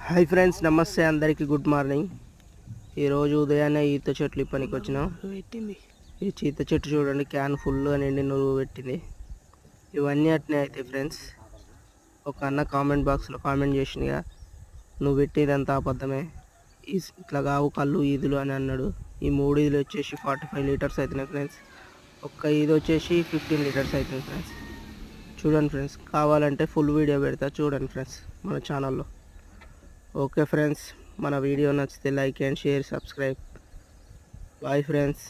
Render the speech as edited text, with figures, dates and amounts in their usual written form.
Hi friends, నమస్తే అందరికీ. Good morning. ఈరోజు ఉదయాన్నే ఈత చెట్లు పనికి వచ్చినాం. ఈ ఈత చెట్టు చూడండి, క్యాన్ ఫుల్గా నిండి నువ్వు పెట్టింది. ఇవన్నీ అట్నే అవుతాయి ఫ్రెండ్స్. ఒక అన్న కామెంట్ బాక్స్లో కామెంట్ చేసిందిగా, నువ్వు పెట్టేదంతా అబద్ధమే, ఇట్లా కావు కళ్ళు ఈదులు అని అన్నాడు. ఈ 3 ఈదులు వచ్చేసి 45 లీటర్స్ అవుతున్నాయి ఫ్రెండ్స్. ఒక్క ఈది వచ్చేసి 15 లీటర్స్ అవుతుంది ఫ్రెండ్స్. చూడండి ఫ్రెండ్స్, కావాలంటే ఫుల్ వీడియో పెడతా చూడండి ఫ్రెండ్స్ మన ఛానల్లో. ఓకే ఫ్రెండ్స్, మన వీడియో నచ్చితే like and share, subscribe. Bye friends.